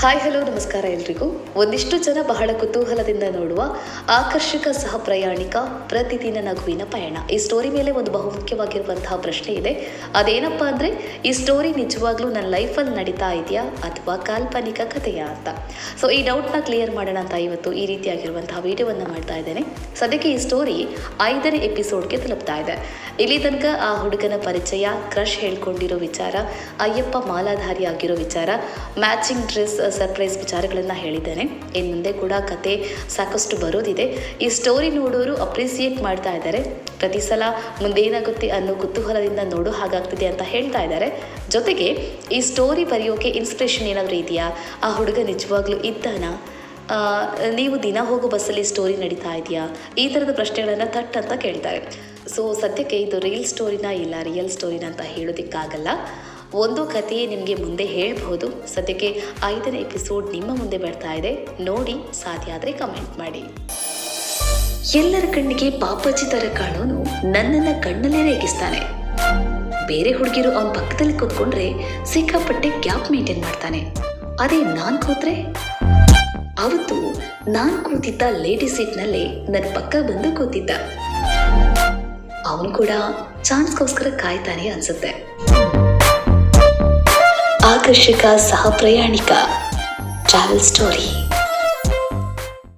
Hi hello ನಮಸ್ಕಾರ ಎಲ್ರಿಗೂ. ಒಂದಿಷ್ಟು ಜನ ಬಹಳ ಕುತೂಹಲದಿಂದ ನೋಡುವ ಆಕರ್ಷಕ ಸಹ ಪ್ರಯಾಣಿಕ ಪ್ರತಿದಿನ ನಗುವಿನ ಪಯಣ. ಈ ಸ್ಟೋರಿ ಮೇಲೆ ಒಂದು ಬಹುಮುಖ್ಯವಾಗಿರುವಂತಹ ಪ್ರಶ್ನೆ ಇದೆ. ಅದೇನಪ್ಪ ಅಂದರೆ, ಈ ಸ್ಟೋರಿ ನಿಜವಾಗ್ಲೂ ನನ್ನ ಲೈಫಲ್ಲಿ ನಡೀತಾ ಇದೆಯಾ ಅಥವಾ ಕಾಲ್ಪನಿಕ ಕಥೆಯಾ ಅಂತ. ಸೊ ಈ ಡೌಟ್ನ ಕ್ಲಿಯರ್ ಮಾಡೋಣ ಅಂತ ಇವತ್ತು ಈ ರೀತಿಯಾಗಿರುವಂತಹ ವಿಡಿಯೋವನ್ನು ಮಾಡ್ತಾ ಇದ್ದೇನೆ. ಸದ್ಯಕ್ಕೆ ಈ ಸ್ಟೋರಿ 5ನೇ ಎಪಿಸೋಡ್ಗೆ ತಲುಪ್ತಾ ಇದೆ. ಇಲ್ಲಿ ತನಕ ಆ ಹುಡುಗನ ಪರಿಚಯ, ಕ್ರಶ್ ಹೇಳ್ಕೊಂಡಿರೋ ವಿಚಾರ, ಅಯ್ಯಪ್ಪ ಮಾಲಾಧಾರಿ ಆಗಿರೋ ವಿಚಾರ, ಮ್ಯಾಚಿಂಗ್ ಡ್ರೆಸ್, ಸರ್ಪ್ರೈಸ್ ವಿಚಾರಗಳನ್ನು ಹೇಳಿದ್ದೇನೆ. ಇನ್ನು ಮುಂದೆ ಕೂಡ ಕತೆ ಸಾಕಷ್ಟು ಬರೋದಿದೆ. ಈ ಸ್ಟೋರಿ ನೋಡೋರು ಅಪ್ರಿಸಿಯೇಟ್ ಮಾಡ್ತಾ ಇದ್ದಾರೆ. ಪ್ರತಿ ಸಲ ಮುಂದೇನಾಗುತ್ತೆ ಅನ್ನೋ ಕುತೂಹಲದಿಂದ ನೋಡೋ ಹಾಗಾಗ್ತಿದೆ ಅಂತ ಹೇಳ್ತಾ ಇದ್ದಾರೆ. ಜೊತೆಗೆ ಈ ಸ್ಟೋರಿ ಬರೆಯೋಕೆ ಇನ್ಸ್ಪಿರೇಷನ್ ಏನಾದರೂ ಇದೆಯಾ, ಆ ಹುಡುಗ ನಿಜವಾಗ್ಲೂ ಇದ್ದಾನಾ, ನೀವು ದಿನ ಹೋಗೋ ಬಸ್ಸಲ್ಲಿ ಸ್ಟೋರಿ ನಡೀತಾ ಇದೆಯಾ, ಈ ಥರದ ಪ್ರಶ್ನೆಗಳನ್ನು ಥಟ್ ಅಂತ ಕೇಳ್ತಾರೆ. ಸೊ ಸದ್ಯಕ್ಕೆ ಇದು ರೀಲ್ ಸ್ಟೋರಿನ ಇಲ್ಲ ರಿಯಲ್ ಸ್ಟೋರಿನ ಅಂತ ಹೇಳೋದಕ್ಕಾಗಲ್ಲ. ಒಂದು ಕಥೆಯೇ ನಿಮಗೆ ಮುಂದೆ ಹೇಳ್ಬೋದು. ಸದ್ಯಕ್ಕೆ 5ನೇ ಎಪಿಸೋಡ್ ನಿಮ್ಮ ಮುಂದೆ ಬರ್ತಾ ಇದೆ. ನೋಡಿ, ಸಾಧ್ಯ ಆದರೆ ಕಮೆಂಟ್ ಮಾಡಿ. ಎಲ್ಲರ ಕಣ್ಣಿಗೆ ಪಾಪಾಜಿ ಥರ ಕಾಣೋನು ನನ್ನನ್ನು ಕಣ್ಣಲ್ಲೇ ರೇಗಿಸ್ತಾನೆ. ಬೇರೆ ಹುಡುಗಿರು ಅವನ ಪಕ್ಕದಲ್ಲಿ ಕೂತ್ಕೊಂಡ್ರೆ ಸಿಕ್ಕಾಪಟ್ಟೆ ಗ್ಯಾಪ್ ಮೇಂಟೈನ್ ಮಾಡ್ತಾನೆ. ಅದೇ ನಾನು ಕೂತ್ರೆ, ಅವತ್ತು ನಾನು ಕೂತಿದ್ದ ಲೇಡಿ ಸೀಟ್ನಲ್ಲೇ ನನ್ನ ಪಕ್ಕ ಬಂದು ಕೂತಿದ್ದ. ಅವನು ಕೂಡ ಚಾನ್ಸ್ಗೋಸ್ಕರ ಕಾಯ್ತಾನೆ ಅನ್ಸುತ್ತೆ. ಆಕರ್ಷಕ ಸಹ ಪ್ರಯಾಣಿಕ ಟ್ರಾವೆಲ್ ಸ್ಟೋರಿ.